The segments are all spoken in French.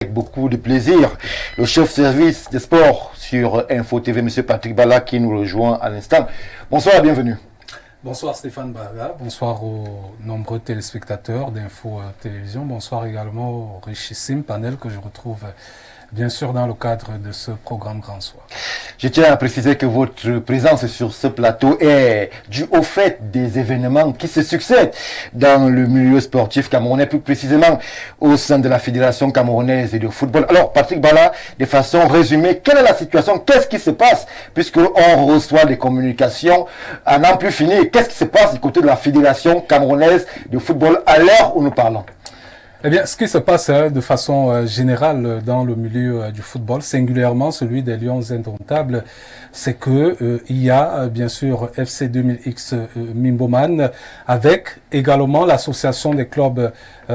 Avec beaucoup de plaisir, le chef service des sports sur Info TV, M. Patrick Bala, qui nous rejoint à l'instant. Bonsoir et bienvenue. Bonsoir Stéphane Baga, bonsoir aux nombreux téléspectateurs d'Info Télévision, bonsoir également au richissime panel que je retrouve bien sûr dans le cadre de ce programme Grand Soir. Je tiens à préciser que votre présence sur ce plateau est due au fait des événements qui se succèdent dans le milieu sportif camerounais, plus précisément au sein de la Fédération camerounaise de football. Alors, Patrick Bala, de façon résumée, quelle est la situation? Qu'est-ce qui se passe? Puisqu'on reçoit des communications à n'en plus finir. Qu'est-ce qui se passe du côté de la Fédération camerounaise de football à l'heure où nous parlons? Eh bien, ce qui se passe de façon générale dans le milieu du football, singulièrement celui des Lions indomptables, c'est que il y a bien sûr FC 2000X Mimboman, avec également l'association des clubs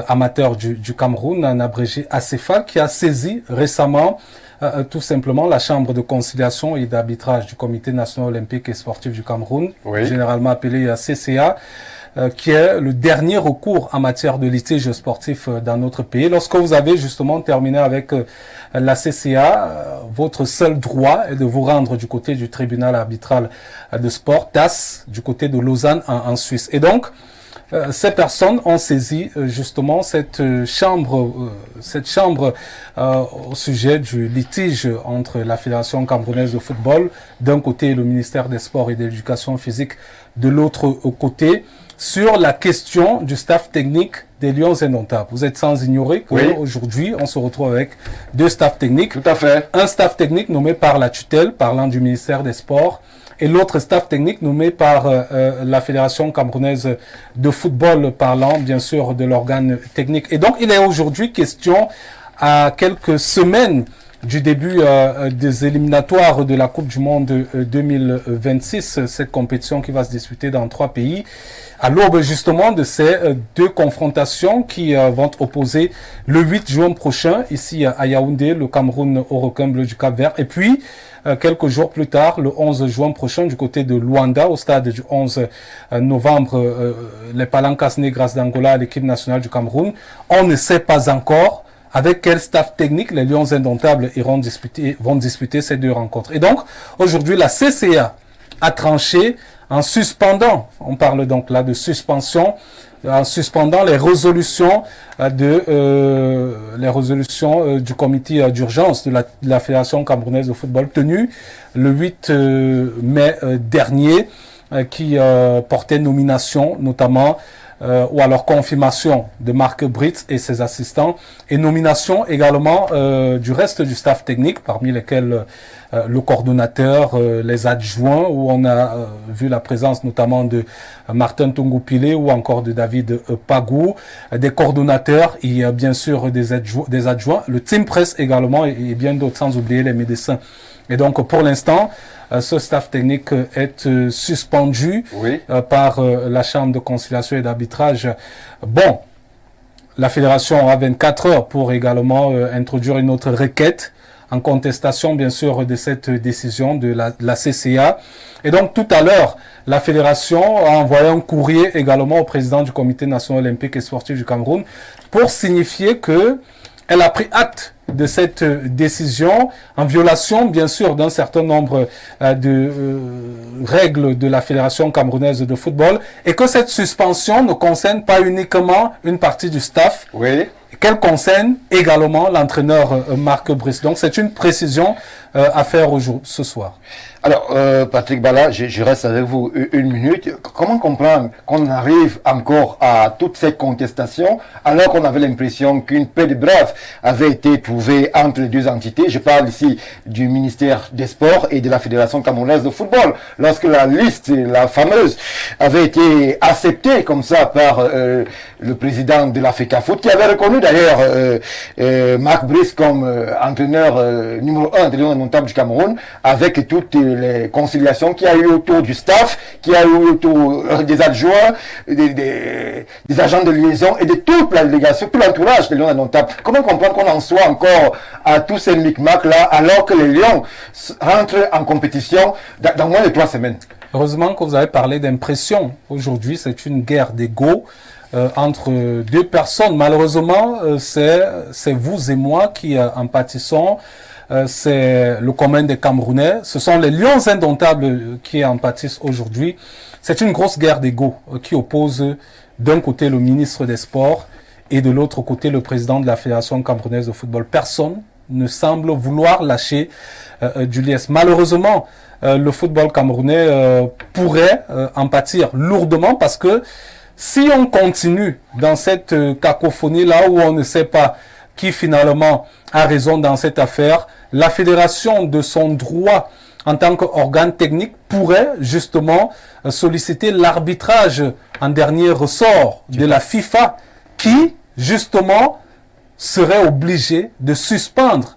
amateurs du Cameroun, en abrégé ACEFA, qui a saisi récemment tout simplement la chambre de conciliation et d'arbitrage du Comité national olympique et sportif du Cameroun, oui, généralement appelé CCA, qui est le dernier recours en matière de litige sportif dans notre pays. Lorsque vous avez justement terminé avec la CCA, votre seul droit est de vous rendre du côté du tribunal arbitral de sport, TAS, du côté de Lausanne en Suisse. Et donc, ces personnes ont saisi justement cette chambre au sujet du litige entre la Fédération camerounaise de football d'un côté et le ministère des Sports et de l'Éducation physique de l'autre côté, sur la question du staff technique des Lions indomptables. Vous êtes sans ignorer qu'aujourd'hui, on se retrouve avec deux staffs techniques. Tout à fait. Un staff technique nommé par la tutelle, parlant du ministère des Sports, et l'autre staff technique nommé par la Fédération camerounaise de football, parlant bien sûr de l'organe technique. Et donc, il est aujourd'hui question, à quelques semaines du début des éliminatoires de la Coupe du Monde 2026, cette compétition qui va se disputer dans 3 pays, à l'aube justement de ces deux confrontations qui vont opposer le 8 juin prochain, ici à Yaoundé, le Cameroun au requin bleu du Cap-Vert, et puis quelques jours plus tard, le 11 juin prochain, du côté de Luanda, au stade du 11 novembre, les Palancas Negras d'Angola, l'équipe nationale du Cameroun. On ne sait pas encore avec quel staff technique les Lions indomptables vont disputer ces deux rencontres. Et donc, aujourd'hui, la CCA a tranché en suspendant, on parle donc là de suspension, en suspendant les résolutions du comité d'urgence de la Fédération camerounaise de football tenu le 8 mai dernier, qui portait nomination notamment ou alors confirmation de Marc Brits et ses assistants, et nomination également du reste du staff technique, parmi lesquels le coordonnateur, les adjoints, où on a vu la présence notamment de Martin Tungupile ou encore de David Pagou, des coordonnateurs et bien sûr des adjoints, le team presse également et bien d'autres, sans oublier les médecins. Et donc pour l'instant, ce staff technique est suspendu par la Chambre de conciliation et d'arbitrage. Bon, la Fédération a 24 heures pour également introduire une autre requête en contestation, bien sûr, de cette décision de la CCA. Et donc, tout à l'heure, la Fédération a envoyé un courrier également au président du Comité national olympique et sportif du Cameroun pour signifier que elle a pris acte de cette décision en violation, bien sûr, d'un certain nombre de règles de la Fédération camerounaise de football, et que cette suspension ne concerne pas uniquement une partie du staff, qu'elle concerne également l'entraîneur Marc Brice. Donc c'est une précision à faire ce soir. Alors, Patrick Bala, je reste avec vous une minute. Comment comprendre qu'on arrive encore à toutes ces contestations alors qu'on avait l'impression qu'une paix de braves avait été trouvée entre les deux entités? Je parle ici du ministère des Sports et de la Fédération camerounaise de football. Lorsque la liste, la fameuse, avait été acceptée comme ça par le président de la FECAFOOT, qui avait reconnu d'ailleurs Marc Brice comme entraîneur numéro 1 des Lions indomptables du Cameroun, avec toutes les conciliations qu'il y a eu autour du staff, qu'il y a eu autour des adjoints, des agents de liaison et de toute la délégation, tout l'entourage des Lions indomptables. Comment comprendre qu'on en soit encore à tous ces micmacs-là alors que les Lions rentrent en compétition dans moins de 3 semaines? Heureusement que vous avez parlé d'impression. Aujourd'hui, c'est une guerre d'ego. entre deux personnes. Malheureusement, c'est vous et moi qui en pâtissons. C'est le commun des Camerounais. Ce sont les lions indomptables qui en pâtissent aujourd'hui. C'est une grosse guerre d'ego qui oppose d'un côté le ministre des Sports et de l'autre côté le président de la Fédération camerounaise de football. Personne ne semble vouloir lâcher du liesse. Malheureusement, le football camerounais pourrait en pâtir lourdement parce que si on continue dans cette cacophonie-là où on ne sait pas qui finalement a raison dans cette affaire, la fédération de son droit en tant qu'organe technique pourrait justement solliciter l'arbitrage en dernier ressort de la FIFA qui justement serait obligé de suspendre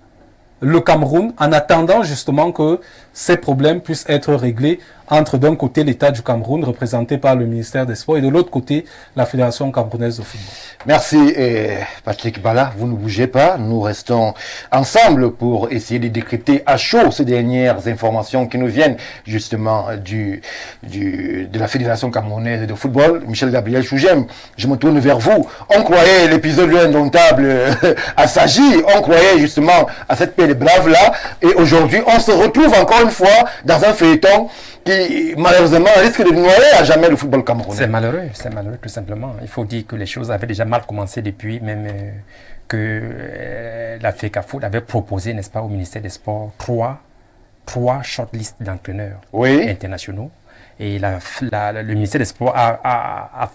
le Cameroun en attendant justement que ces problèmes puissent être réglés entre d'un côté l'État du Cameroun représenté par le ministère des Sports et de l'autre côté la Fédération camerounaise de football. Merci Patrick Bala, vous ne bougez pas, nous restons ensemble pour essayer de décrypter à chaud ces dernières informations qui nous viennent justement de la Fédération camerounaise de football. Michel Gabriel Chougem, je me tourne vers vous. On croyait l'épisode indomptable à Sagi, on croyait justement à cette paix de braves là, et aujourd'hui on se retrouve encore une fois dans un feuilleton qui malheureusement risque de noyer à jamais le football camerounais. C'est malheureux tout simplement. Il faut dire que les choses avaient déjà mal commencé depuis même que la FECAFOOT avait proposé, n'est-ce pas, au ministère des Sports trois shortlists d'entraîneurs internationaux. Et le ministère des Sports a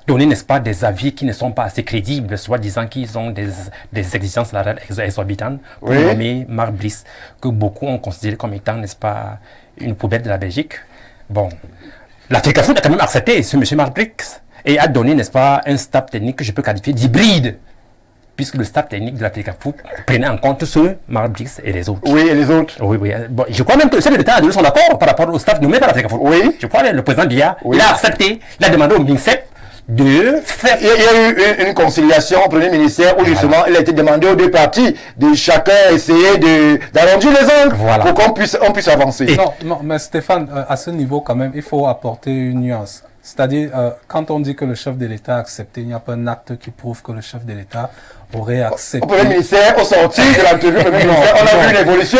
donné, n'est-ce pas, des avis qui ne sont pas assez crédibles, soit disant qu'ils ont des exigences salariales exorbitantes pour nommer Marc Brice, que beaucoup ont considéré comme étant, n'est-ce pas, une poubelle de la Belgique. Bon, la FECAFOOT a quand même accepté ce monsieur Marc Brice et a donné, n'est-ce pas, un staff technique que je peux qualifier d'hybride, puisque le staff technique de la FECAFOOT prenait en compte ceux, Marc Brice et les autres. Oui, et les autres. Oui. Bon, je crois même que le chef de l'État a donné son accord par rapport au staff nommé par la FECAFOOT. Oui. Je crois que le président Biya, il a accepté, il a demandé au MINSEP de faire... Il y a eu une conciliation au premier ministère où justement il a été demandé aux deux parties de chacun essayer d'arrondir les angles pour qu'on puisse avancer. Non, mais Stéphane, à ce niveau quand même, il faut apporter une nuance. C'est-à-dire, quand on dit que le chef de l'État a accepté, il n'y a pas un acte qui prouve que le chef de l'État aurait accepté. Au premier ministère, au sortir de l'entrevue, on a vu une évolution.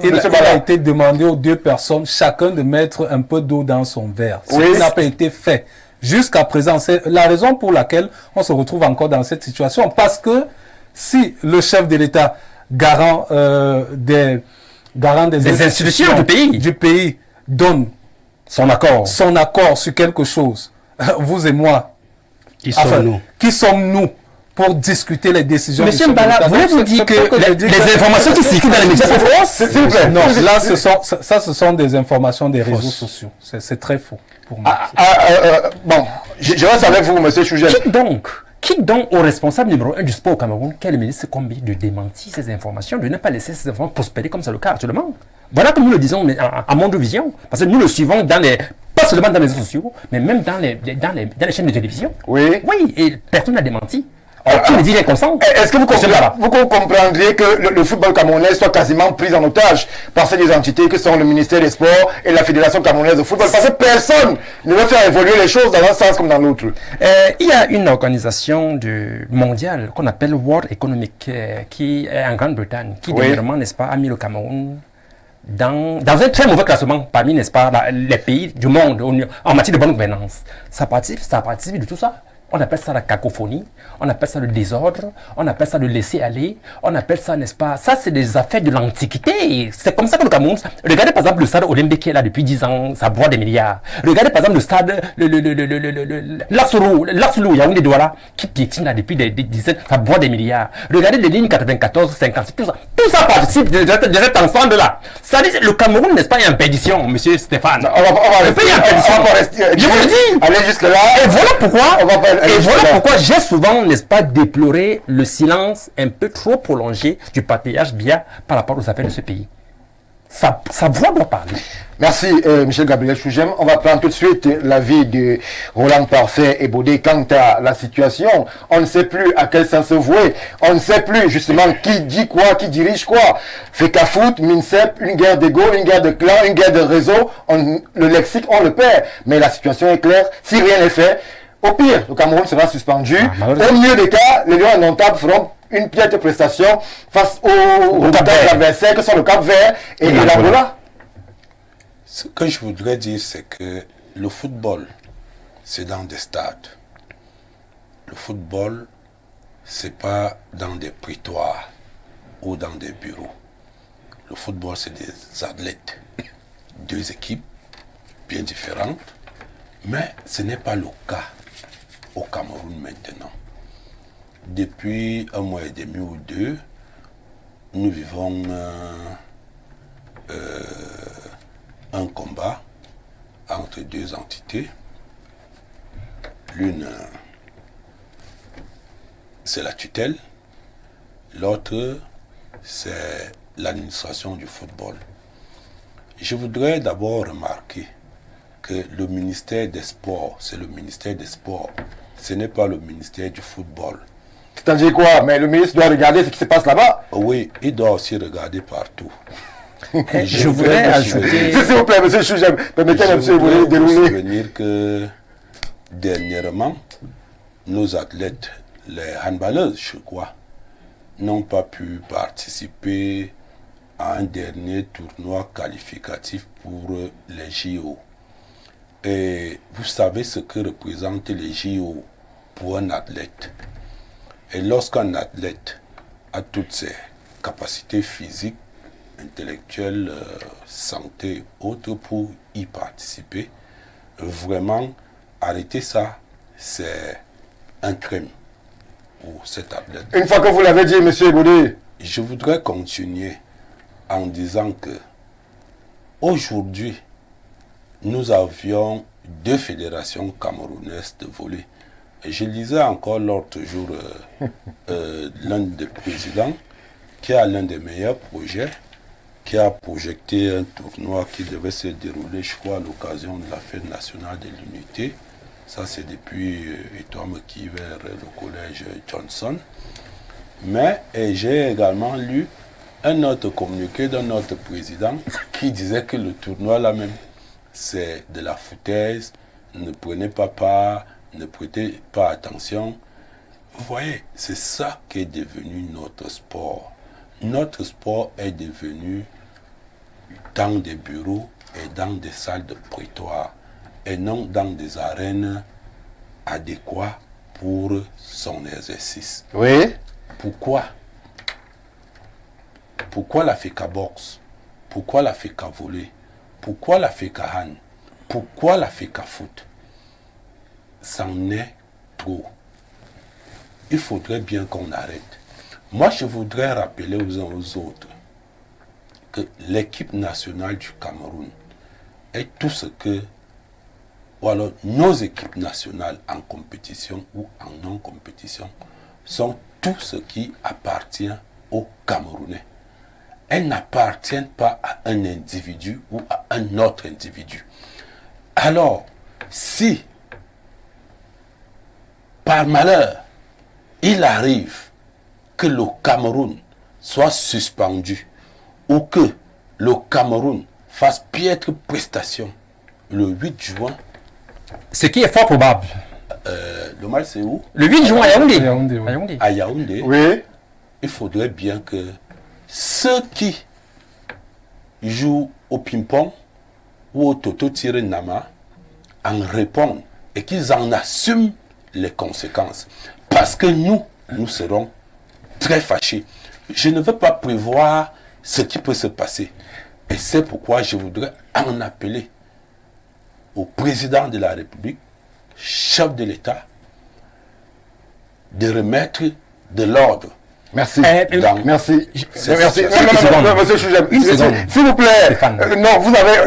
Il a été demandé aux deux personnes, chacun de mettre un peu d'eau dans son verre. Ce qui n'a pas été fait. Jusqu'à présent, c'est la raison pour laquelle on se retrouve encore dans cette situation. Parce que si le chef de l'État, garant des institutions du pays donne son accord sur quelque chose, vous et moi, qui sommes-nous pour discuter les décisions? Monsieur Mbala, voulez-vous dire que les informations qui circulent dans les médias sont fausses? Non, là, ce sont des informations des réseaux sociaux. C'est très faux pour moi. Bon, je reste avec vous, monsieur Chougem. Qui donc au responsable numéro 1 du sport au Cameroun, quel est le ministre Kombi, de démentir ces informations, de ne pas laisser ces informations prospérer comme c'est le cas actuellement? Voilà comme nous le disons à Monde Vision, parce que nous le suivons pas seulement dans les réseaux sociaux, mais même dans les chaînes de télévision. Oui, et personne n'a démenti. Qui me dit les consents? Est-ce que vous comprendriez que le football camerounais soit quasiment pris en otage par ces deux entités que sont le ministère des Sports et la Fédération camerounaise de football? Parce que personne ne veut faire évoluer les choses dans un sens comme dans l'autre. Il y a une organisation mondiale qu'on appelle World Economic qui est en Grande-Bretagne, qui dernièrement, n'est-ce pas, a mis le Cameroun dans un très mauvais classement parmi, n'est-ce pas, les pays du monde en matière de bonne gouvernance. Ça participe de tout ça. On appelle ça la cacophonie, on appelle ça le désordre, on appelle ça le laisser-aller, on appelle ça, n'est-ce pas, ça c'est des affaires de l'Antiquité. C'est comme ça que le Cameroun... Regardez par exemple le stade olympique qui est là depuis 10 ans, ça boit des milliards. Regardez par exemple le stade, l'Arcelou, Yaoundé Douala, qui piétine là depuis des dizaines, ça boit des milliards. Regardez les lignes 94, 56, tout ça participe de cet ensemble-là. Ça dit, le Cameroun, n'est-ce pas, est en perdition, monsieur Stéphane. Le pays est en perdition. Je vous le dis. Allez jusque-là. Et voilà pourquoi j'ai souvent, n'est-ce pas, déploré le silence un peu trop prolongé du patriarche Biya par rapport aux affaires de ce pays. Sa voix doit parler. Merci Michel Gabriel Chougem. On va prendre tout de suite l'avis de Roland Parfait et Baudé quant à la situation. On ne sait plus à quel sens se vouer. On ne sait plus justement qui dit quoi, qui dirige quoi. FECAFOOT, MINSEP, une guerre d'ego, une guerre de clans, une guerre de réseau. Le lexique, on le perd. Mais la situation est claire. Si rien n'est fait, Au pire, le Cameroun sera suspendu. Malheureusement. Au mieux des cas, les Lions indomptables feront une piètre prestation face aux adversaires que sont le Cap-Vert et l'Angola. Ce que je voudrais dire, c'est que le football, c'est dans des stades. Le football, c'est pas dans des prétoires ou dans des bureaux. Le football, c'est des athlètes. Deux équipes bien différentes, mais ce n'est pas le cas au Cameroun maintenant. Depuis un mois et demi ou deux, nous vivons un combat entre deux entités. L'une, c'est la tutelle, l'autre, c'est l'administration du football. Je voudrais d'abord remarquer que le ministère des Sports, c'est le ministère des Sports. Ce n'est pas le ministère du football. C'est-à-dire quoi? Mais le ministre doit regarder ce qui se passe là-bas. Oui, il doit aussi regarder partout. Je voudrais ajouter... S'il vous plaît, monsieur Choujem, permettez-moi, monsieur, vous voulez dérouler. souvenir que dernièrement, nos athlètes, les handballeuses, je crois, n'ont pas pu participer à un dernier tournoi qualificatif pour les JO. Et vous savez ce que représentent les JO pour un athlète. Et lorsqu'un athlète a toutes ses capacités physiques, intellectuelles, santé, autres pour y participer, vraiment, arrêter ça, c'est un crime pour cet athlète. Une fois que vous l'avez dit, monsieur Boudé. Je voudrais continuer en disant que aujourd'hui, nous avions deux fédérations camerounaises de volley. Et je lisais encore l'autre jour l'un des présidents qui a l'un des meilleurs projets, qui a projeté un tournoi qui devait se dérouler, je crois, à l'occasion de la fête nationale de l'unité. Ça, c'est depuis Etoile-Mequi vers le collège Johnson. Mais j'ai également lu un autre communiqué d'un autre président qui disait que le tournoi là même, c'est de la foutaise, ne prenez pas part, ne prêtez pas attention. Vous voyez, c'est ça qui est devenu notre sport. Notre sport est devenu dans des bureaux et dans des salles de prétoire et non dans des arènes adéquates pour son exercice. Oui. Pourquoi? Pourquoi la FECA boxe? Pourquoi la FECA volley? Pourquoi la FECA hand? Pourquoi la FECA foot? C'en est trop. Il faudrait bien qu'on arrête. Moi, je voudrais rappeler aux uns aux autres que l'équipe nationale du Cameroun est tout ce que, ou alors nos équipes nationales en compétition ou en non-compétition, sont tout ce qui appartient aux Camerounais. Elles n'appartiennent pas à un individu ou à un autre individu. Alors, si, par malheur, il arrive que le Cameroun soit suspendu ou que le Cameroun fasse piètre prestation le 8 juin, Ce qui est fort probable. le mal c'est où? Le 8 juin à Yaoundé. Yaoundé, oui. À Yaoundé. À Yaoundé. Oui. Il faudrait bien que ceux qui jouent au ping-pong ou au toto-tiré-nama en répondent et qu'ils en assument les conséquences. Parce que nous serons très fâchés. Je ne veux pas prévoir ce qui peut se passer. Et c'est pourquoi je voudrais en appeler au président de la République, chef de l'État, de remettre de l'ordre. Merci. Dans Merci. cette Merci. situation. Non, monsieur Choujem, Une seconde. s'il vous plaît. Stéphane. Non,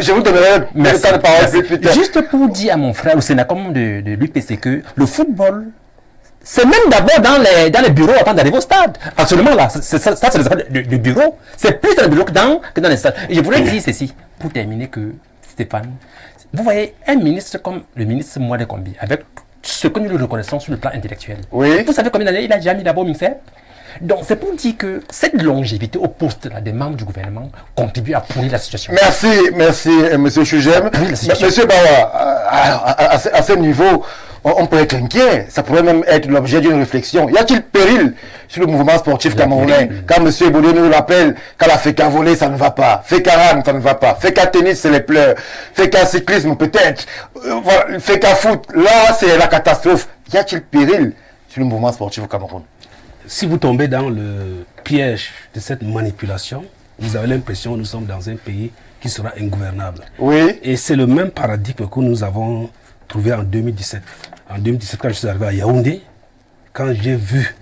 je vous donnerai le temps de parole plus tard. Juste pour dire à mon frère au Sénacom de l'UPC que le football, c'est même d'abord dans les bureaux avant d'arriver au stade. Absolument là, ça c'est le bureau. C'est plus dans les bureaux que dans les stades. Et je voulais dire ceci, pour terminer, que Stéphane, vous voyez un ministre comme le ministre Mouadé Kombi, avec ce que nous le reconnaissons sur le plan intellectuel. Oui. Vous savez combien d'années il a déjà mis d'abord au MINSEP? Donc c'est pour dire que cette longévité au poste là, des membres du gouvernement contribue à pourrir la situation. Merci, monsieur Choujem. Oui, la situation. Monsieur Bawa, à ce niveau, on peut être inquiet. Ça pourrait même être l'objet d'une réflexion. Y a-t-il péril sur le mouvement sportif camerounais? Quand M. Boudé nous rappelle qu'à la FECA volley, ça ne va pas. FECA rang, ça ne va pas. FECA tennis, c'est les pleurs. FECA cyclisme, peut-être. Voilà, FECA foot, là, c'est la catastrophe. Y a-t-il péril sur le mouvement sportif au Cameroun? Si vous tombez dans le piège de cette manipulation, vous avez l'impression que nous sommes dans un pays qui sera ingouvernable. Oui. Et c'est le même paradigme que nous avons trouvé en 2017. En 2017, quand je suis arrivé à Yaoundé, quand j'ai vu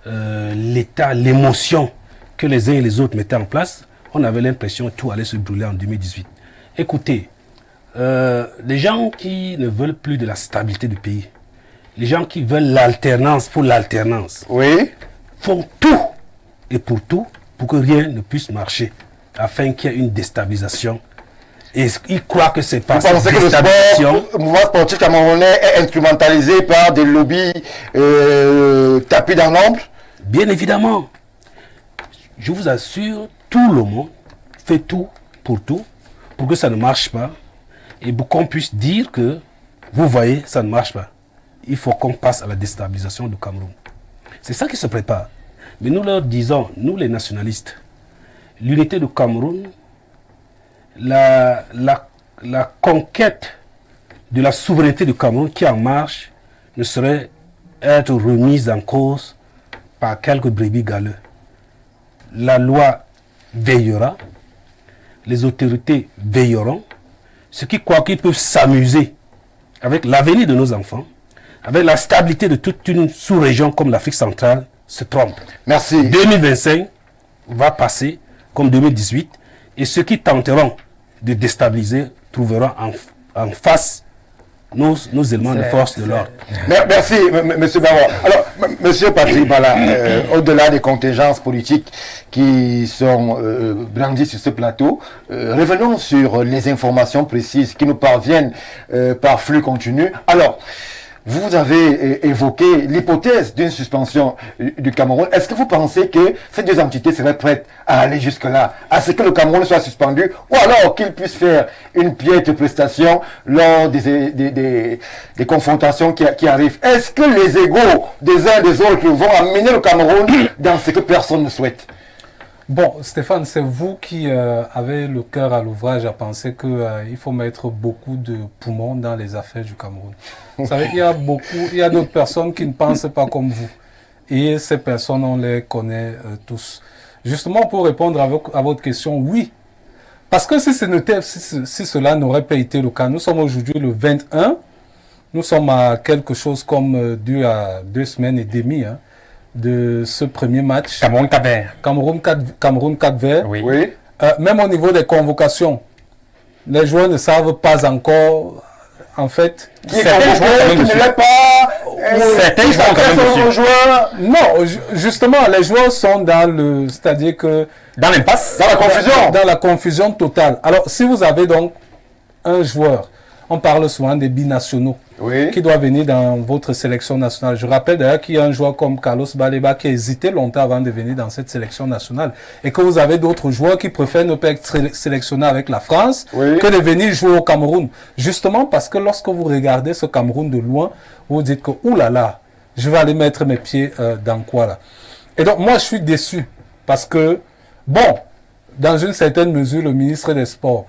l'état, l'émotion que les uns et les autres mettaient en place, on avait l'impression que tout allait se brûler en 2018. Écoutez, les gens qui ne veulent plus de la stabilité du pays, les gens qui veulent l'alternance pour l'alternance, Oui. font tout et pour tout pour que rien ne puisse marcher, afin qu'il y ait une déstabilisation. Et ils croient que c'est pas Vous pensez que le mouvement sportif camerounais est instrumentalisé par des lobbies tapis dans l'ombre? Bien évidemment. Je vous assure, tout le monde fait tout pour que ça ne marche pas et pour qu'on puisse dire que, vous voyez, ça ne marche pas. Il faut qu'on passe à la déstabilisation du Cameroun. C'est ça qui se prépare. Mais nous leur disons, nous les nationalistes, l'unité du Cameroun, la conquête de la souveraineté du Cameroun qui est en marche ne saurait être remise en cause par quelques brebis galeux. La loi veillera, les autorités veilleront. Ceux qui croient qu'ils peuvent s'amuser avec l'avenir de nos enfants, avec la stabilité de toute une sous-région comme l'Afrique centrale, se trompent. Merci. 2025 va passer comme 2018 et ceux qui tenteront de déstabiliser trouveront en face nos éléments de force de l'ordre. Merci, M. Barrois. Alors, M. Patrick Bala, au-delà des contingences politiques qui sont brandies sur ce plateau, revenons sur les informations précises qui nous parviennent par flux continu. Alors, vous avez évoqué l'hypothèse d'une suspension du Cameroun. Est-ce que vous pensez que ces deux entités seraient prêtes à aller jusque-là, à ce que le Cameroun soit suspendu, ou alors qu'il puisse faire une piètre prestation lors des confrontations qui arrivent? Est-ce que les égos des uns des autres vont amener le Cameroun dans ce que personne ne souhaite? Bon, Stéphane, c'est vous qui avez le cœur à l'ouvrage à penser qu'il faut mettre beaucoup de poumons dans les affaires du Cameroun. Vous savez, il y a d'autres personnes qui ne pensent pas comme vous. Et ces personnes, on les connaît tous. Justement, pour répondre à votre question, oui. Parce que si cela n'aurait pas été le cas, nous sommes aujourd'hui le 21, nous sommes à quelque chose comme 2 semaines et demie, hein, de ce premier match. Cameroun 4 verts. Oui. Oui. Même au niveau des convocations, les joueurs ne savent pas encore, en fait. Qui est convoqué, qui ne l'est pas. Certains joueurs quand même dessus. Joueurs. Non, justement, les joueurs sont c'est-à-dire que Dans l'impasse. Dans la confusion. dans la confusion totale. Alors, si vous avez donc un joueur, on parle souvent des binationaux, Oui. qui doit venir dans votre sélection nationale. Je rappelle d'ailleurs qu'il y a un joueur comme Carlos Baleba qui a hésité longtemps avant de venir dans cette sélection nationale. Et que vous avez d'autres joueurs qui préfèrent ne pas être sélectionnés avec la France Oui. que de venir jouer au Cameroun. Justement parce que lorsque vous regardez ce Cameroun de loin, vous dites que, oulala, je vais aller mettre mes pieds dans quoi là. Et donc moi je suis déçu parce que, bon, dans une certaine mesure, le ministre des Sports,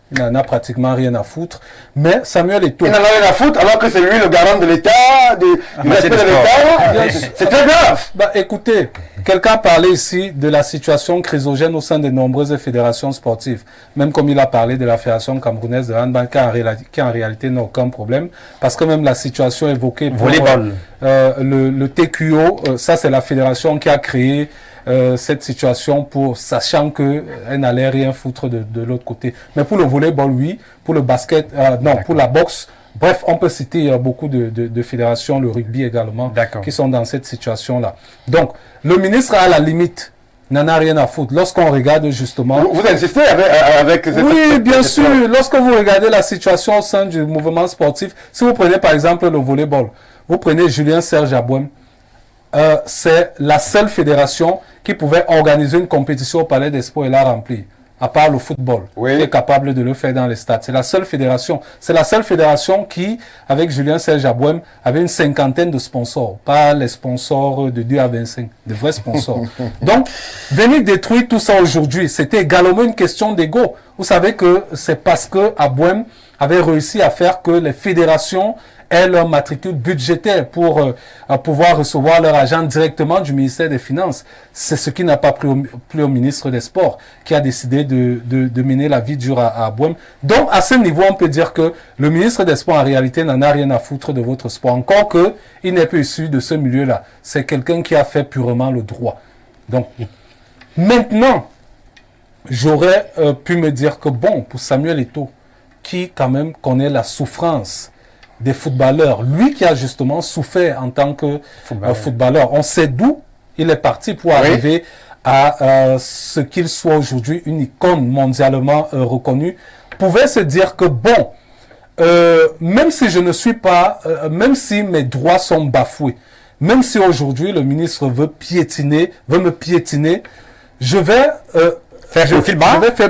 il n'en a pratiquement rien à foutre. Mais Samuel Eto'o, Il n'en a rien à foutre alors que c'est lui le garant de l'État, du respect de l'État. C'est très grave. bah, écoutez, quelqu'un a parlé ici de la situation chrysogène au sein de nombreuses fédérations sportives. Même comme il a parlé de la Fédération camerounaise de handball, qui en réalité n'a aucun problème. Parce que même la situation évoquée pour Volleyball. le TQO, ça c'est la fédération qui a créé cette situation sachant qu'elle n'allait rien foutre de l'autre côté. Mais pour le volleyball, oui. Pour le basket, non, pour la boxe. Bref, on peut citer beaucoup de fédérations, le rugby également, qui sont dans cette situation-là. Donc, le ministre, à la limite, n'en a rien à foutre. Lorsqu'on regarde justement... Vous insistez avec Oui, bien sûr. Lorsque vous regardez la situation au sein du mouvement sportif, si vous prenez par exemple le volleyball, vous prenez Julien Serge Abouem, c'est la seule fédération qui pouvait organiser une compétition au Palais des Sports et la remplir. à part le football, Oui. qui est capable de le faire dans les stades. C'est la seule fédération. C'est la seule fédération qui, avec Julien Serge Abouem, avait une 50aine de sponsors. Pas les sponsors de 2 à 25, de vrais sponsors. Donc, venir détruire tout ça aujourd'hui, c'était également une question d'ego. Vous savez que c'est parce que Abouem avait réussi à faire que les fédérations aient leur matricule budgétaire pour pouvoir recevoir leur argent directement du ministère des Finances. C'est ce qui n'a pas plu au ministre des Sports, qui a décidé de mener la vie dure à Abouem. Donc, à ce niveau, on peut dire que le ministre des Sports, en réalité, n'en a rien à foutre de votre sport. Encore que, il n'est pas issu de ce milieu-là. C'est quelqu'un qui a fait purement le droit. Donc, maintenant, j'aurais pu me dire que, bon, pour Samuel Eto'o, qui quand même connaît la souffrance des footballeurs, lui qui a justement souffert en tant que footballeur, on sait d'où il est parti pour arriver à ce qu'il soit aujourd'hui une icône mondialement reconnue, pouvait se dire que bon, même si je ne suis pas, même si mes droits sont bafoués, même si aujourd'hui le ministre veut me piétiner, je vais faire profil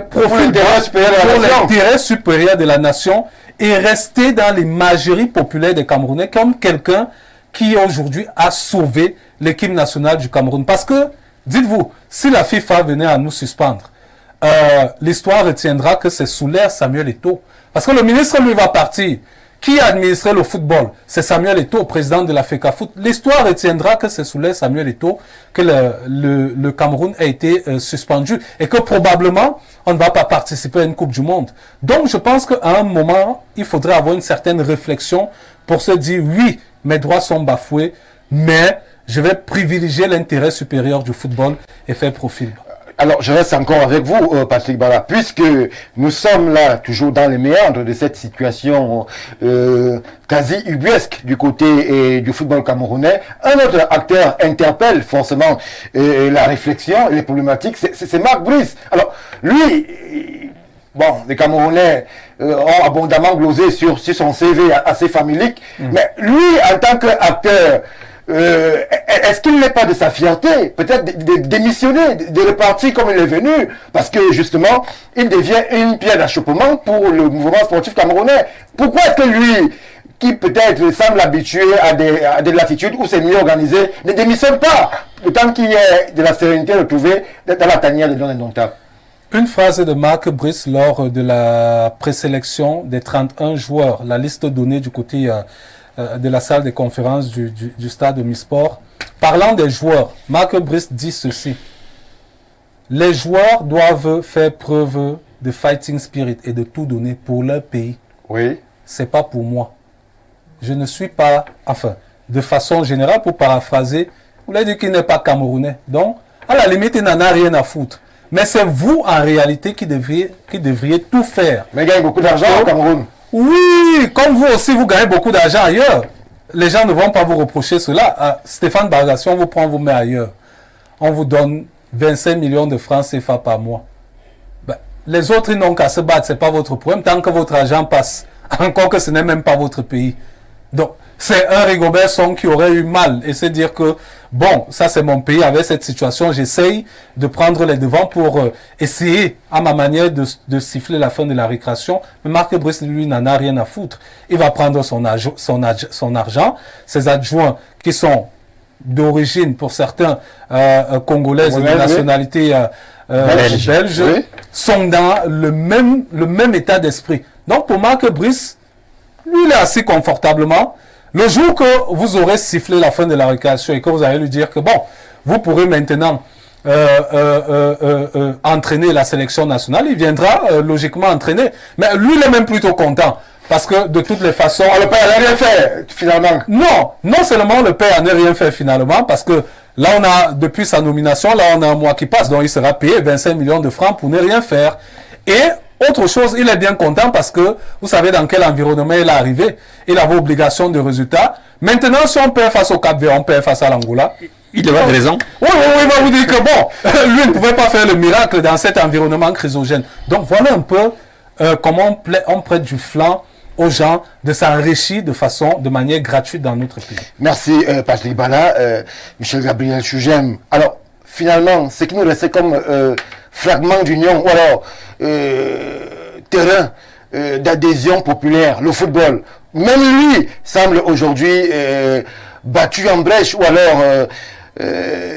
pour l'intérêt supérieur de la nation et rester dans l'imagerie populaire des Camerounais comme quelqu'un qui aujourd'hui a sauvé l'équipe nationale du Cameroun. Parce que, dites-vous, si la FIFA venait à nous suspendre, l'histoire retiendra que c'est sous l'ère Samuel Eto'o. Parce que le ministre, lui, va partir. Qui a administré le football? C'est Samuel Eto'o, président de la FECAFOOT. L'histoire retiendra que c'est sous l'ère Samuel Eto'o que le Cameroun a été suspendu et que probablement on ne va pas participer à une Coupe du Monde. Donc je pense qu'à un moment, il faudrait avoir une certaine réflexion pour se dire oui, mes droits sont bafoués, mais je vais privilégier l'intérêt supérieur du football et faire profil. Alors, je reste encore avec vous, Patrick Bala, puisque nous sommes là, toujours dans les méandres de cette situation quasi ubuesque du côté du football camerounais. Un autre acteur interpelle forcément la réflexion et les problématiques, c'est Marc Brice. Alors, lui, bon, les Camerounais ont abondamment glosé sur son CV assez familique, mais lui, en tant qu'acteur, est-ce qu'il n'est pas de sa fierté, peut-être de démissionner, de repartir comme il est venu, parce que justement, il devient une pierre d'achoppement pour le mouvement sportif camerounais. Pourquoi est-ce que lui, qui peut-être semble habitué à des latitudes où c'est mieux organisé, ne démissionne pas, autant qu'il y ait de la sérénité retrouvée dans la tanière de Don Indomptable? Une phrase de Marc Brice lors de la présélection des 31 joueurs, la liste donnée du côté de la salle de conférence du stade Omnisport. Parlant des joueurs, Marc Brice dit ceci: les joueurs doivent faire preuve de fighting spirit et de tout donner pour leur pays. Oui. C'est pas pour moi. Je ne suis pas, enfin, de façon générale, pour paraphraser, vous l'avez dit qu'il n'est pas camerounais. Donc, à la limite, il n'en a rien à foutre. Mais c'est vous, en réalité, qui devriez tout faire. Mais il gagne beaucoup d'argent au Cameroun. Oui, comme vous aussi, vous gagnez beaucoup d'argent ailleurs. Les gens ne vont pas vous reprocher cela. Stéphane Bargassi, on vous prend, vous met ailleurs. On vous donne 25 millions de francs CFA par mois. Ben, les autres, ils n'ont qu'à se battre, ce n'est pas votre problème, tant que votre argent passe. Encore que ce n'est même pas votre pays. Donc, c'est un Rigobert Song qui aurait eu mal et se dire que, bon, ça c'est mon pays, avec cette situation, j'essaye de prendre les devants pour essayer, à ma manière, de siffler la fin de la récréation. Mais Marc Brice, lui, n'en a rien à foutre. Il va prendre son argent, ses adjoints qui sont d'origine, pour certains, congolaises de nationalité belge, oui, sont dans le même état d'esprit. Donc, pour Marc Brice, lui, il est assis confortablement. Le jour que vous aurez sifflé la fin de la récréation et que vous allez lui dire que, bon, vous pourrez maintenant entraîner la sélection nationale, il viendra logiquement entraîner. Mais lui, il est même plutôt content. Parce que de toutes les façons... le père n'a rien fait, finalement. Non seulement le père n'a rien fait finalement, parce que là, on a, depuis sa nomination, là, on a un mois qui passe, donc il sera payé 25 millions de francs pour ne rien faire. Et autre chose, il est bien content parce que vous savez dans quel environnement il est arrivé. Il avait obligation de résultat. Maintenant, si on perd face au Cap-Vert, on perd face à l'Angola. Il a raison. Oui, il va vous dire que bon, lui ne pouvait pas faire le miracle dans cet environnement chrysogène. Donc voilà un peu comment on prête du flanc aux gens de s'enrichir de manière gratuite dans notre pays. Merci Patrick Bala, Michel Gabriel Chugem. Alors finalement, ce qui nous restait comme fragment d'union ou alors terrain d'adhésion populaire, le football. Même lui semble aujourd'hui battu en brèche ou alors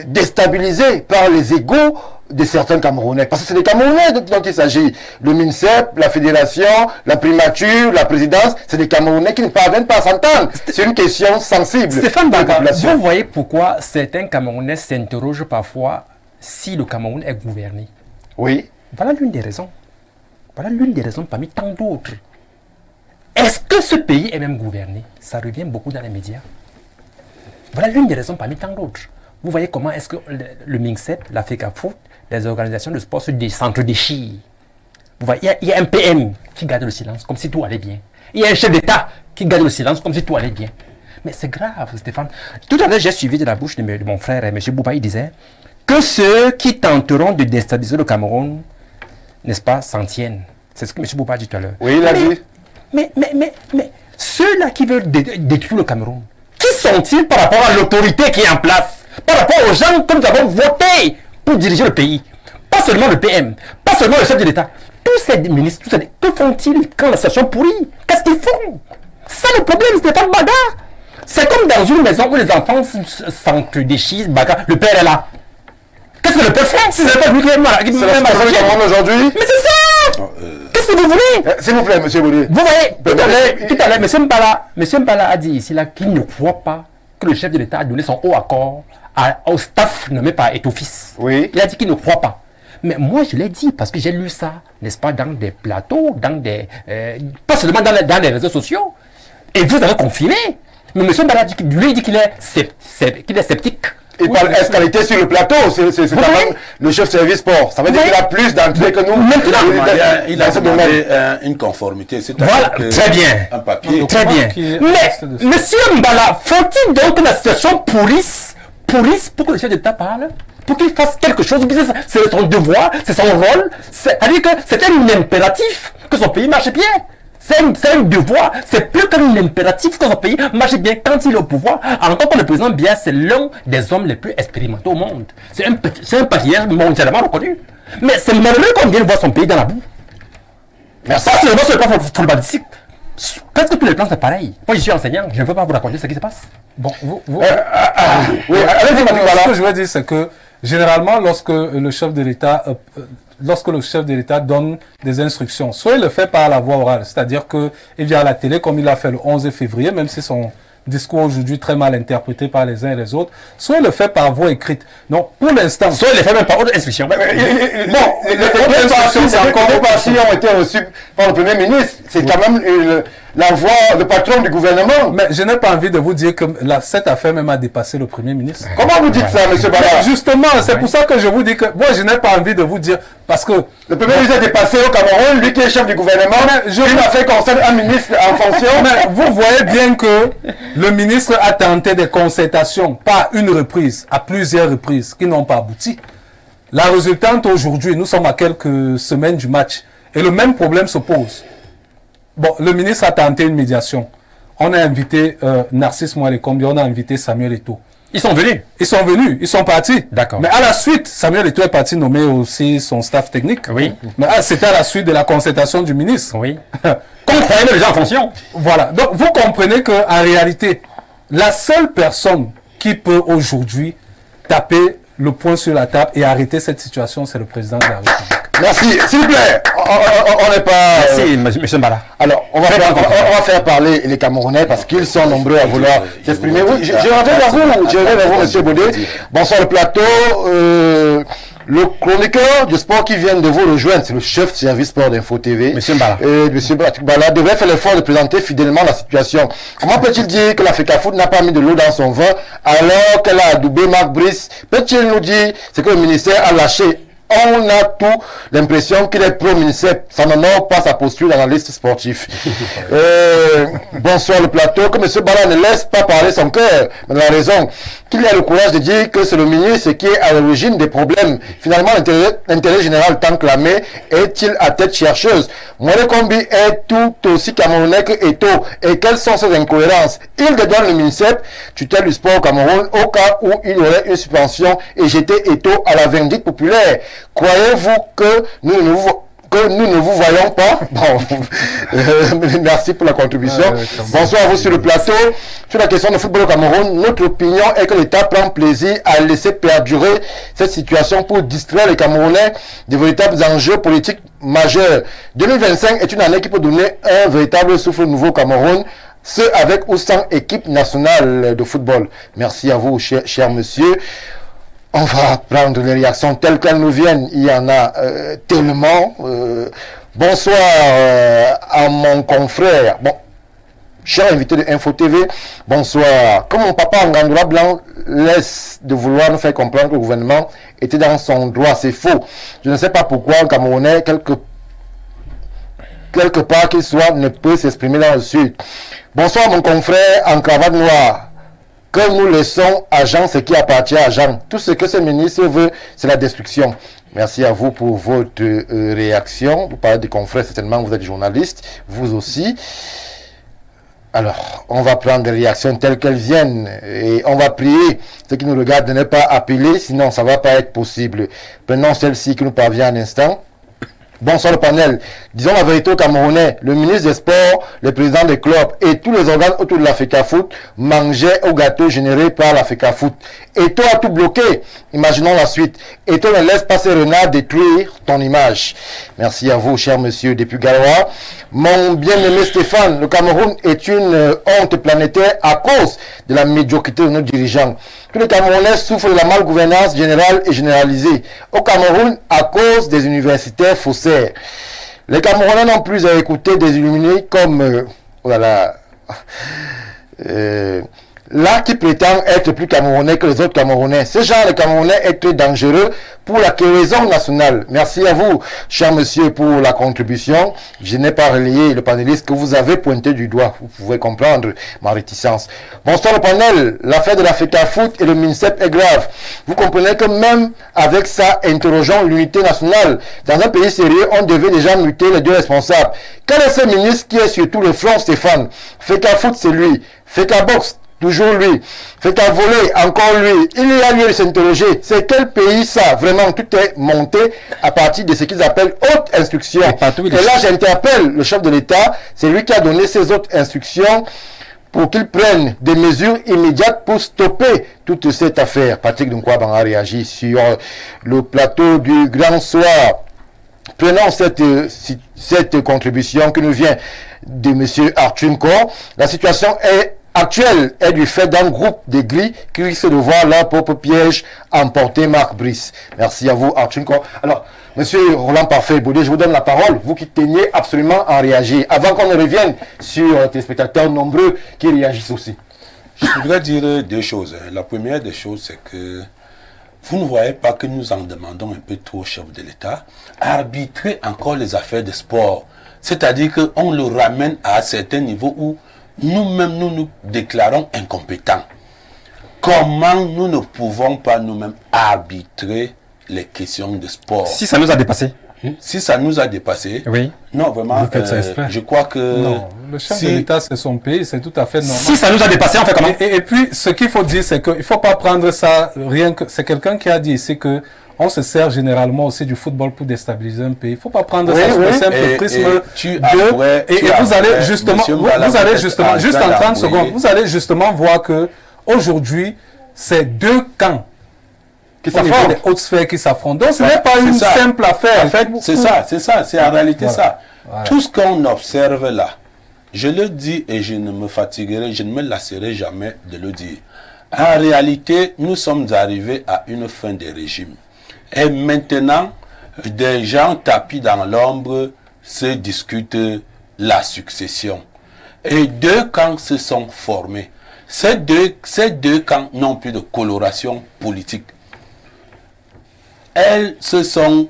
déstabilisé par les égos de certains Camerounais. Parce que c'est des Camerounais dont il s'agit. Le MINSEP, la fédération, la primature, la présidence, c'est des Camerounais qui ne parviennent pas à s'entendre. C'est une question sensible. Stéphane Baga, vous voyez pourquoi certains Camerounais s'interrogent parfois si le Cameroun est gouverné. Oui. Voilà l'une des raisons. Voilà l'une des raisons parmi tant d'autres. Est-ce que ce pays est même gouverné? Ça revient beaucoup dans les médias. Voilà l'une des raisons parmi tant d'autres. Vous voyez comment est-ce que le MINSEP, la FECAFOOT, les organisations de sport se s'entre-déchirent. Vous voyez, il y a un PM qui garde le silence comme si tout allait bien. Il y a un chef d'État qui garde le silence comme si tout allait bien. Mais c'est grave, Stéphane. Tout à l'heure, j'ai suivi de la bouche de mon frère, M. Bouba, il disait que ceux qui tenteront de déstabiliser le Cameroun, n'est-ce pas, s'en tiennent. C'est ce que M. Bouba a dit tout à l'heure. Oui, il a dit. Mais ceux-là qui veulent détruire le Cameroun, qui sont-ils par rapport à l'autorité qui est en place? Par rapport aux gens que nous avons votés pour diriger le pays? Pas seulement le PM, pas seulement le chef de l'État. Tous ces ministres, que font-ils quand la situation pourrit? Qu'est-ce qu'ils font? C'est le problème, Stéphane Baga. C'est comme dans une maison où les enfants s'entre-déchirent, Baga, le père est là. Qu'est-ce que le père fait? Si c'est pas lui qui est malade, c'est la situation aujourd'hui. Mais c'est ça! Qu'est-ce que vous voulez? S'il vous plaît, M. Boudé. Vous voyez, tout à l'heure, M. Mbala a dit ici là qu'il ne croit pas que le chef de l'État a donné son haut accord au staff nommé par Eto'o-Fils. Oui. Il a dit qu'il ne croit pas. Mais moi, je l'ai dit parce que j'ai lu ça, n'est-ce pas, dans des plateaux, pas seulement dans les réseaux sociaux. Et vous avez confirmé. Mais M. Mbala lui dit qu'il est sceptique. Il parle escalité sur le plateau, c'est quand même le chef service sport. Ça veut dire qu'il a plus d'entrées que nous. Maintenant, il a demandé une conformité. Voilà, très bien. Un papier. Très bien. Mais, M. Mbala, faut-il donc que la situation pourrisse pour que le chef d'État parle? Pour qu'il fasse quelque chose? C'est son devoir, c'est son rôle. C'est-à-dire que c'est un impératif que son pays marche bien. C'est un devoir, c'est plus qu'un impératif que son pays marche bien quand il est au pouvoir. Encore que le président Biya, c'est l'un des hommes les plus expérimentés au monde. C'est un patriarche mondialement reconnu. Mais c'est malheureux qu'on vienne voir son pays dans la boue. Merci. Pas seulement sur le plan footballistique. Presque tous les plans, c'est pareil. Moi, je suis enseignant, je ne veux pas vous raconter ce qui se passe. Bon, oui, allez-y, ce que je veux dire, c'est que généralement, lorsque le chef de l'État donne des instructions, soit il le fait par la voie orale, c'est-à-dire qu'il vient à la télé comme il l'a fait le 11 février, même si son discours aujourd'hui très mal interprété par les uns et les autres, soit il le fait par voie écrite. Donc, pour l'instant... Soit il le fait même par autre instruction. Bon, les instructions ont été reçues par le Premier ministre. C'est quand même la voix, le patron du gouvernement. Mais je n'ai pas envie de vous dire que cette affaire même a dépassé le Premier ministre. Comment vous dites ça, M. Bala? Justement, c'est pour ça que je vous dis que moi, je n'ai pas envie de vous dire, parce que... Le Premier ministre est dépassé au Cameroun, lui qui est chef du gouvernement, il a fait concerne un ministre en fonction. Mais vous voyez bien que le ministre a tenté des concertations, pas une reprise, à plusieurs reprises, qui n'ont pas abouti. La résultante aujourd'hui, nous sommes à quelques semaines du match, et le même problème se pose. Bon, le ministre a tenté une médiation. On a invité Narcisse Moualékombi, on a invité Samuel Eto'o. Ils sont venus. Ils sont venus, ils sont partis. D'accord. Mais à la suite, Samuel Eto'o est parti nommer aussi son staff technique. Oui. Mais c'était à la suite de la concertation du ministre. Oui. Qu'on croyait les gens en fonction. Voilà. Donc, vous comprenez qu'en réalité, la seule personne qui peut aujourd'hui taper le poing sur la table et arrêter cette situation, c'est le président de la République. Merci. S'il vous plaît, on n'est pas... Merci, M. Mbala. Alors, on va faire parler les Camerounais parce qu'ils sont nombreux à vouloir s'exprimer. Oui, je reviens vers vous, M. Boudé. Bonsoir le plateau. Le chroniqueur du sport qui vient de vous rejoindre, c'est le chef service sport d'Info TV. M. Mbala. M. Mbala devrait faire l'effort de présenter fidèlement la situation. Comment peut-il dire que la FECAFOOT n'a pas mis de l'eau dans son vin alors qu'elle a adoubé Marc Brice? Peut-il nous dire ce que le ministère a lâché? On a tout l'impression qu'il est pro-ministère. Ça n'honore pas sa posture dans la liste sportive. Bonsoir le plateau. Que M. Bala ne laisse pas parler son cœur, mais la raison. Qu'il ait le courage de dire que c'est le ministre qui est à l'origine des problèmes. Finalement, l'intérêt général tant clamé est-il à tête chercheuse? Moualékombi est tout aussi camerounais que Eto'o. Et quelles sont ces incohérences? Il dédouane le MINSEP, tutelle du sport au Cameroun, au cas où il y aurait une suspension et jeter Eto'o à la vindicte populaire. Croyez-vous que nous ne vous voyons pas? Bon, merci pour la contribution. Bonsoir à vous sur le plateau. Sur la question de football au Cameroun, notre opinion est que l'État prend plaisir à laisser perdurer cette situation pour distraire les Camerounais des véritables enjeux politiques majeurs. 2025 est une année qui peut donner un véritable souffle nouveau au Cameroun, ce avec ou sans équipe nationale de football. Merci à vous, cher monsieur. On va prendre les réactions telles qu'elles nous viennent. Il y en a tellement. Bonsoir à mon confrère. Bon, cher invité de Info TV, bonsoir. Comme mon papa Ngandoula Blanc laisse de vouloir nous faire comprendre que le gouvernement était dans son droit, c'est faux. Je ne sais pas pourquoi un Camerounais, quelque part qu'il soit, ne peut s'exprimer dans le Sud. Bonsoir mon confrère en cravate noire. Que nous laissons à Jean ce qui appartient à Jean. Tout ce que ce ministre veut, c'est la destruction. Merci à vous pour votre réaction. Vous parlez des confrères, certainement vous êtes journaliste, vous aussi. Alors, on va prendre des réactions telles qu'elles viennent et on va prier ceux qui nous regardent de ne pas appeler, sinon ça ne va pas être possible. Prenons celle-ci qui nous parvient un instant. Bonsoir le panel. Disons la vérité aux Camerounais. Le ministre des Sports, le président des clubs et tous les organes autour de l'Africa Foot mangeaient au gâteau généré par l'Africa Foot. Eto'o a tout bloqué. Imaginons la suite. Eto'o ne laisse pas ses renards détruire ton image. Merci à vous, cher monsieur depuis Galois. Mon bien-aimé Stéphane, le Cameroun est une honte planétaire à cause de la médiocrité de nos dirigeants. Tous les Camerounais souffrent de la malgouvernance générale et généralisée. Au Cameroun, à cause des universitaires faussaires. Les Camerounais n'ont plus à écouter des illuminés comme... là qui prétend être plus camerounais que les autres Camerounais. Ce genre de Camerounais est très dangereux pour la cohésion nationale. Merci à vous, cher monsieur, pour la contribution. Je n'ai pas relayé le panéliste que vous avez pointé du doigt. Vous pouvez comprendre ma réticence. Bonsoir le panel. L'affaire de l'Africa Foot et le MINSEP est grave. Vous comprenez que même avec ça, interrogeons l'unité nationale. Dans un pays sérieux, on devait déjà muter les deux responsables. Quel est ce ministre qui est sur tout le front, Stéphane? Africa Foot, c'est lui. Africa Box, toujours lui. Fait qu'à voler, encore lui. Il y a lieu de s'interroger. C'est quel pays ça? Vraiment, tout est monté à partir de ce qu'ils appellent haute instruction. Et là, j'interpelle le chef de l'État. C'est lui qui a donné ces autres instructions pour qu'il prenne des mesures immédiates pour stopper toute cette affaire. Patrick Dunkwabang a réagi sur le plateau du Grand Soir. Prenons cette contribution qui nous vient de M. Arthur Nkor. La situation actuelle est du fait d'un groupe de gris qui risque de voir leur propre piège emporter Marc Brice. Merci à vous, Arthur Nkor. Alors, Monsieur Roland Parfait-Baudet, je vous donne la parole. Vous qui teniez absolument à réagir. Avant qu'on ne revienne sur tes spectateurs nombreux qui réagissent aussi. Je voudrais dire deux choses. La première des choses, c'est que vous ne voyez pas que nous en demandons un peu trop au chef de l'État à arbitrer encore les affaires de sport. C'est-à-dire qu'on le ramène à un certain niveau où nous-mêmes nous déclarons incompétents. Comment nous ne pouvons pas nous-mêmes arbitrer les questions de sport? Si ça nous a dépassé. Si ça nous a dépassé, oui. Non, vraiment, je crois que... Non, le chef de l'État, c'est son pays, c'est tout à fait normal. Si ça nous a dépassé, on fait comment? Et puis, ce qu'il faut dire, c'est qu'il ne faut pas prendre ça, rien que... C'est quelqu'un qui a dit ici que on se sert généralement aussi du football pour déstabiliser un pays. Il ne faut pas prendre ça sur le simple prisme de... Et vous allez justement... Vous allez justement... Juste en 30 secondes, vous allez justement voir que aujourd'hui, c'est deux camps qui s'affrontent, des hautes sphères qui s'affrontent. Donc ce n'est pas une simple affaire. En fait, c'est en réalité ça. Voilà. Tout ce qu'on observe là, je le dis et je ne me fatiguerai, je ne me lasserai jamais de le dire. En réalité, nous sommes arrivés à une fin des régimes. Et maintenant, des gens tapis dans l'ombre se discutent la succession. Et deux camps se sont formés. Ces deux camps n'ont plus de coloration politique. Elles se sont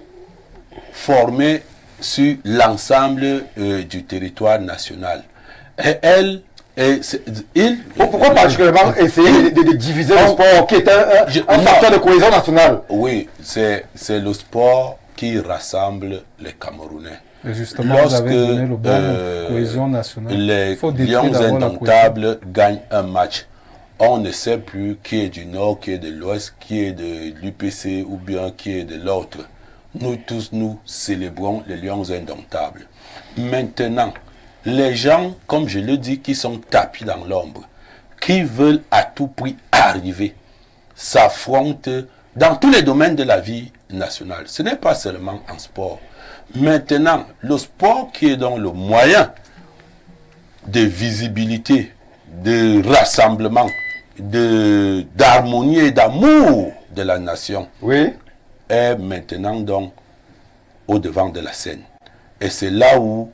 formées sur l'ensemble du territoire national. Et pourquoi particulièrement essayer de diviser le sport qui est un facteur de cohésion nationale? Oui, c'est le sport qui rassemble les Camerounais. Et justement, vous avez donné le bon cohésion nationale. Les Lions indomptables gagnent un match. On ne sait plus qui est du nord, qui est de l'ouest, qui est de l'UPC ou bien qui est de l'autre. nous tous, nous célébrons les lions indomptables. Maintenant, les gens, comme je le dis, qui sont tapis dans l'ombre, qui veulent à tout prix arriver, s'affrontent dans tous les domaines de la vie nationale. Ce n'est pas seulement en sport. Maintenant, le sport qui est dans le moyen de visibilité, de rassemblement, d'harmonie et d'amour de la nation, Oui. est maintenant donc au devant de la scène. Et c'est là où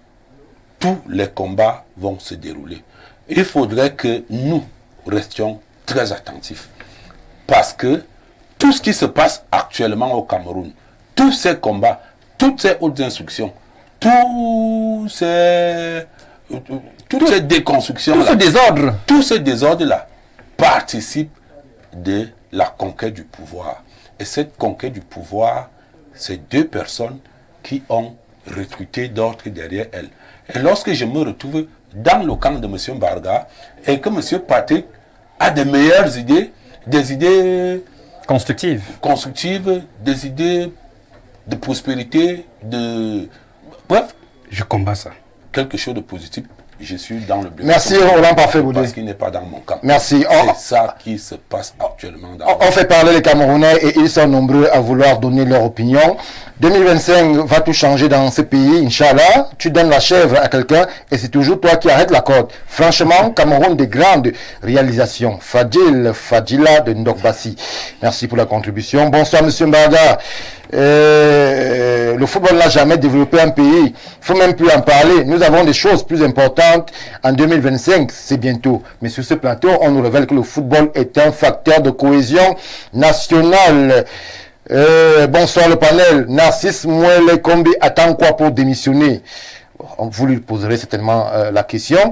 tous les combats vont se dérouler. Il faudrait que nous restions très attentifs. Parce que tout ce qui se passe actuellement au Cameroun, tous ces combats, toutes ces hautes instructions, toutes ces déconstructions, Tout ce désordre. tout ce désordre-là participe de la conquête du pouvoir. Et cette conquête du pouvoir, c'est deux personnes qui ont recruté d'autres derrière elles. Et lorsque je me retrouve dans le camp de M. Barga et que M. Patrick a des meilleures idées, des idées Constructive. constructives, des idées de prospérité, bref, Je combats ça. quelque chose de positif, je suis dans le bloc. Merci Roland Parfait Boudé. Parce qu'il n'est pas dans mon camp. Merci. C'est ça qui se passe actuellement dans On fait parler les Camerounais et ils sont nombreux à vouloir donner leur opinion. 2025 va tout changer dans ce pays, Inch'Allah. Tu donnes la chèvre à quelqu'un et c'est toujours toi qui arrêtes la corde. Franchement, Cameroun, des grandes réalisations. Fadila de Ndokbassi. Merci pour la contribution. Bonsoir, Monsieur Mbaga. Le football n'a jamais développé un pays. Il faut même plus en parler. Nous avons des choses plus importantes en 2025. C'est bientôt. Mais sur ce plateau, on nous révèle que le football est un facteur de cohésion nationale. Bonsoir le panel. Narcisse Mouele Kombi attend quoi pour démissionner? Vous lui poserez certainement la question.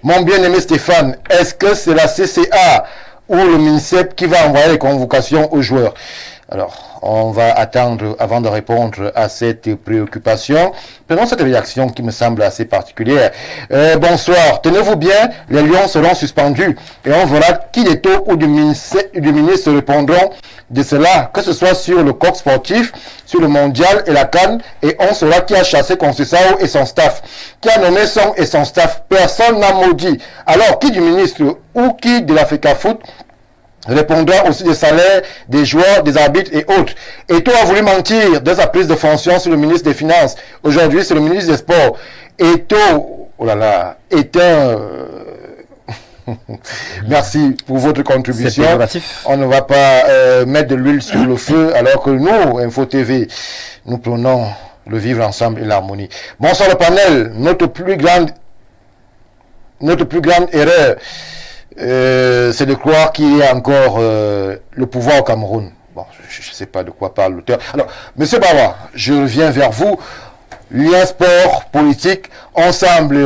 Mon bien-aimé Stéphane, est-ce que c'est la CCA ou le MINSEP qui va envoyer les convocations aux joueurs? Alors, on va attendre avant de répondre à cette préoccupation. Prenons cette réaction qui me semble assez particulière. Bonsoir, tenez-vous bien, les Lions seront suspendus et on verra qui des taux ou du ministre répondront de cela, que ce soit sur le coq sportif, sur le mondial et la CAN, et on saura qui a chassé Conceição et son staff, qui a nommé son et son staff. Personne n'a maudit. Alors, qui du ministre ou qui de la FECAFOOT répondra aussi des salaires des joueurs, des arbitres et autres. Eto'o a voulu mentir dès sa prise de fonction sur le ministre des Finances. Aujourd'hui, c'est le ministre des Sports. Eto'o, oh là là, est un... Merci pour votre contribution. C'est péjoratif. On ne va pas mettre de l'huile sur le feu, alors que nous, Info TV, nous prenons le vivre ensemble et l'harmonie. Bonsoir le panel. Notre plus grande erreur, c'est de croire qu'il y a encore le pouvoir au Cameroun. Bon, je ne sais pas de quoi parle l'auteur. Alors, Monsieur Bawa, je reviens vers vous. Lien sport, politique, on semble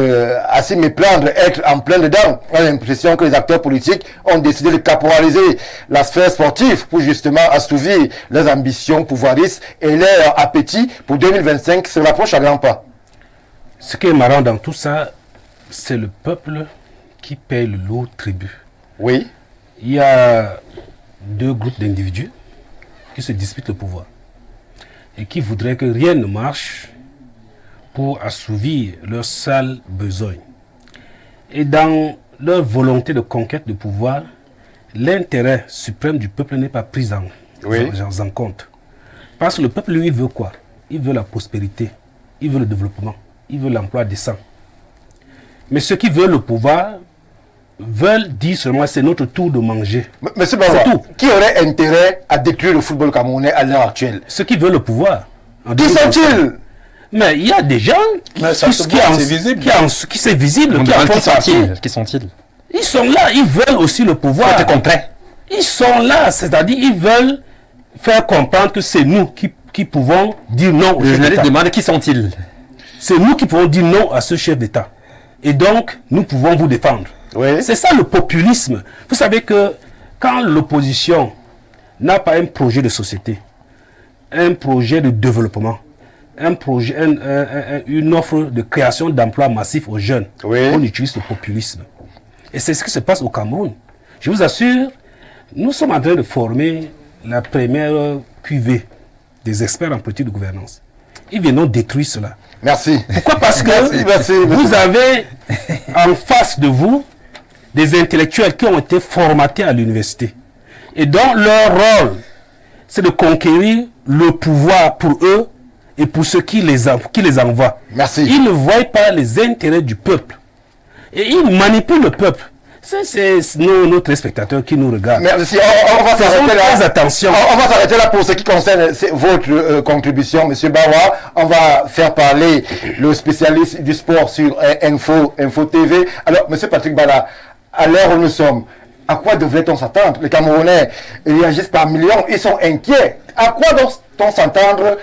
assez méplaindre, être en plein dedans. On a l'impression que les acteurs politiques ont décidé de caporaliser la sphère sportive pour justement assouvir leurs ambitions pouvoiristes et leur appétit pour 2025 se rapproche à grands pas. Ce qui est marrant dans tout ça, c'est le peuple qui paye le lourd tribut. Oui. Il y a deux groupes d'individus qui se disputent le pouvoir et qui voudraient que rien ne marche pour assouvir leurs sales besoins. Et dans leur volonté de conquête de pouvoir, l'intérêt suprême du peuple n'est pas pris en compte. Parce que le peuple, lui, veut quoi? Il veut la prospérité, il veut le développement, il veut l'emploi décent. Mais ceux qui veulent le pouvoir veulent dire seulement c'est notre tour de manger. Monsieur Bawa, qui aurait intérêt à détruire le football camerounais à l'heure actuelle? Ceux qui veulent le pouvoir. Qui sont-ils? Mais il y a des gens qui c'est visible, qui en font partie. Qui sont-ils? Ils sont là, ils veulent aussi le pouvoir. Ils sont là, c'est-à-dire ils veulent faire comprendre que c'est nous qui pouvons dire non au chef d'État. Je demande qui sont-ils? C'est nous qui pouvons dire non à ce chef d'État. Et donc, nous pouvons vous défendre. Oui. C'est ça le populisme. Vous savez que quand l'opposition n'a pas un projet de société, un projet de développement, un projet, une offre de création d'emplois massifs aux jeunes, on utilise le populisme. Et c'est ce qui se passe au Cameroun. Je vous assure, nous sommes en train de former la première QV des experts en politique de gouvernance. Ils viennent détruire cela. Merci. Pourquoi? Parce que Merci. vous avez en face de vous des intellectuels qui ont été formatés à l'université et dont leur rôle, c'est de conquérir le pouvoir pour eux et pour ceux qui les envoient. Merci. Ils ne voient pas les intérêts du peuple. Et ils manipulent le peuple. Ça, c'est nos téléspectateurs qui nous regardent. Merci. On va Faisons s'arrêter là. très attention. On va s'arrêter là pour ce qui concerne votre contribution, Monsieur Bawa. On va faire parler le spécialiste du sport sur Info TV. Alors, Monsieur Patrick Bala, à l'heure où nous sommes, à quoi devrait-on s'attendre? Les Camerounais réagissent par millions, ils sont inquiets. À quoi doit-on s'attendre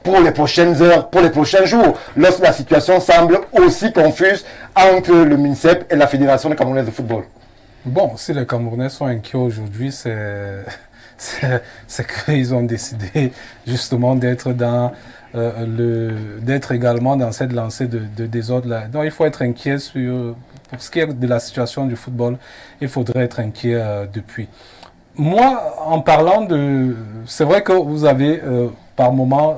pour les prochaines heures, pour les prochains jours, lorsque la situation semble aussi confuse entre le MINSEP et la Fédération des Camerounais de football? Bon, si les Camerounais sont inquiets aujourd'hui, c'est qu'ils ont décidé justement d'être d'être également dans cette lancée de désordre là. Donc il faut être inquiet pour ce qui est de la situation du football. Il faudrait être inquiet depuis. Moi, en parlant c'est vrai que vous avez par moment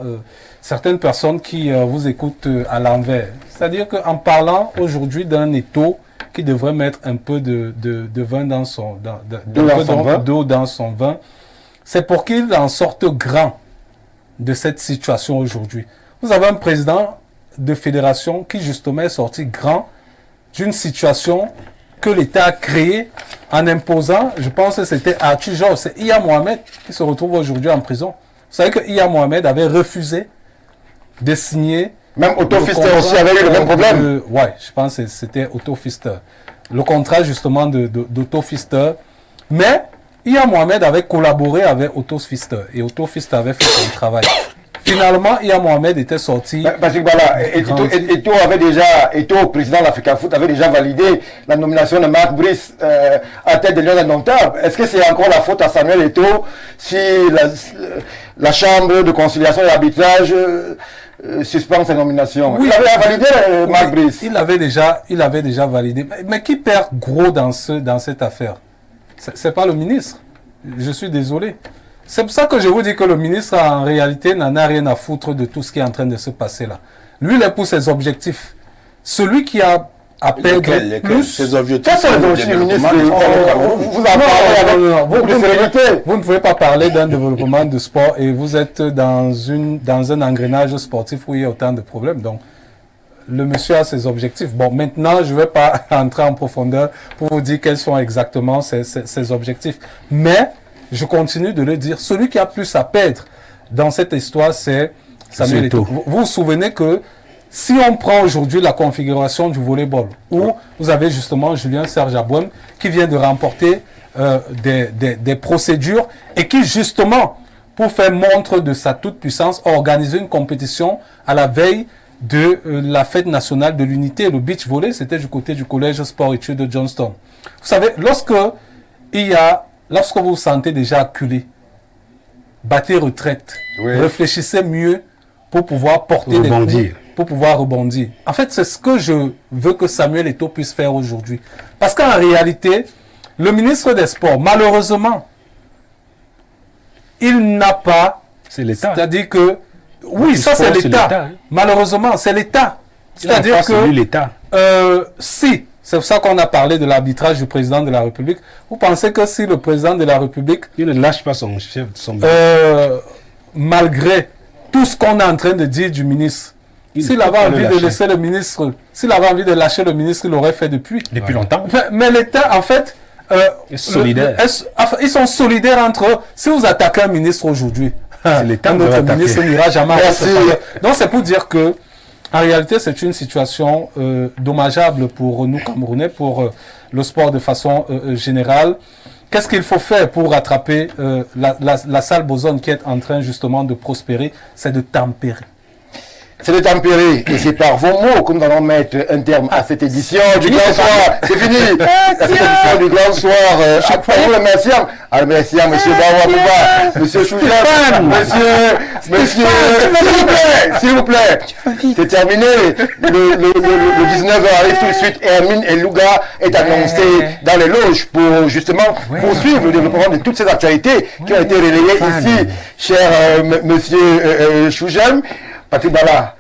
certaines personnes qui vous écoutent à l'envers. C'est-à-dire qu'en parlant aujourd'hui d'un étau qui devrait mettre un peu de vin dans d'eau dans son vin, c'est pour qu'il en sorte grand de cette situation aujourd'hui. Vous avez un président de fédération qui justement est sorti grand d'une situation que l'État a créée en imposant, je pense que c'était Arthur Georges, c'est Iya Mohamed qui se retrouve aujourd'hui en prison. Vous savez que Iya Mohamed avait refusé de signer. Même Otto Pfister aussi avait eu le même problème. Oui, je pense que c'était Otto Pfister. Le contrat justement d'Otto Pfister. Mais Iya Mohamed avait collaboré avec Otto Pfister et Otto Pfister avait fait son travail. Finalement, Iya Mohamed était sorti. Patrick Bala, Eto'o, président de l'Africa Foot, avait déjà validé la nomination de Marc Brice à tête de Lions indomptables. Est-ce que c'est encore la faute à Samuel Eto'o si la Chambre de conciliation et d'arbitrage suspend sa nomination? Oui, il avait validé Marc Brice. Il avait déjà validé. Mais qui perd gros dans cette affaire? C'est pas le ministre. Je suis désolé. C'est pour ça que je vous dis que le ministre, en réalité, n'en a rien à foutre de tout ce qui est en train de se passer là. Lui, il est pour ses objectifs. Celui qui a à perdre plus... Ses objectifs, c'est les objectifs du ministre. Vous en parlez vous ne pouvez pas parler d'un développement de sport et vous êtes dans un engrenage sportif où il y a autant de problèmes. Donc, le monsieur a ses objectifs. Bon, maintenant, je ne vais pas entrer en profondeur pour vous dire quels sont exactement ses objectifs. Mais... je continue de le dire, celui qui a plus à perdre dans cette histoire, c'est Samuel Eto'o. Vous vous souvenez que si on prend aujourd'hui la configuration du volleyball, où vous avez justement Julien Serge Abouem qui vient de remporter des procédures et qui justement, pour faire montre de sa toute-puissance, a organisé une compétition à la veille de la fête nationale de l'unité. Le beach volley, c'était du côté du collège sport-études de Johnston. Vous savez, lorsque vous vous sentez déjà acculé, battez retraite, réfléchissez mieux pour pouvoir porter des coups, pour pouvoir rebondir. En fait, c'est ce que je veux que Samuel Eto'o puisse faire aujourd'hui. Parce qu'en réalité, le ministre des Sports, malheureusement, il n'a pas... C'est l'État. C'est-à-dire que... Oui, ça c'est l'État. Malheureusement, c'est l'État. C'est-à-dire que... l'État. Si... C'est pour ça qu'on a parlé de l'arbitrage du président de la République. Vous pensez que si le président de la République... il ne lâche pas son chef, malgré tout ce qu'on est en train de dire du ministre, s'il avait envie de laisser le ministre, s'il avait envie de lâcher le ministre, il l'aurait fait depuis longtemps. Mais l'État, en fait... solidaire. Ils sont solidaires entre eux. Si vous attaquez un ministre aujourd'hui, l'État notre ministre n'ira jamais. Donc c'est pour dire que en réalité, c'est une situation dommageable pour nous Camerounais, pour le sport de façon générale. Qu'est-ce qu'il faut faire pour rattraper la sale bosone qui est en train justement de prospérer? C'est de tempérer. C'est de tempérer, et c'est par vos mots que nous allons mettre un terme à cette édition du Grand Soir. C'est fini. À cette édition du Grand Soir. Après vous, le merci. Alors, merci à monsieur Bawa Bouba, monsieur Choujat, monsieur, s'il vous plaît. C'est terminé. Le 19h arrive tout de suite et Hermine et Louga est annoncé dans les loges pour justement poursuivre le développement de toutes ces actualités qui ont été relayées ici, cher monsieur Choujam. Patrick Bala,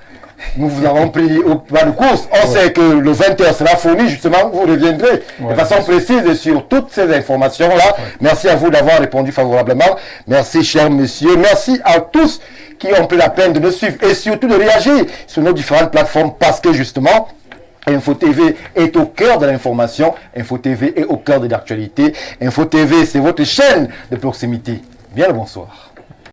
nous vous avons pris au pas de course. On sait que le 20h sera fourni, justement, vous reviendrez de façon précise sur toutes ces informations-là. Merci à vous d'avoir répondu favorablement. Merci, cher monsieur. Merci à tous qui ont pris la peine de nous suivre et surtout de réagir sur nos différentes plateformes parce que, justement, Info TV est au cœur de l'information. Info TV est au cœur de l'actualité. Info TV, c'est votre chaîne de proximité. Bien le bonsoir.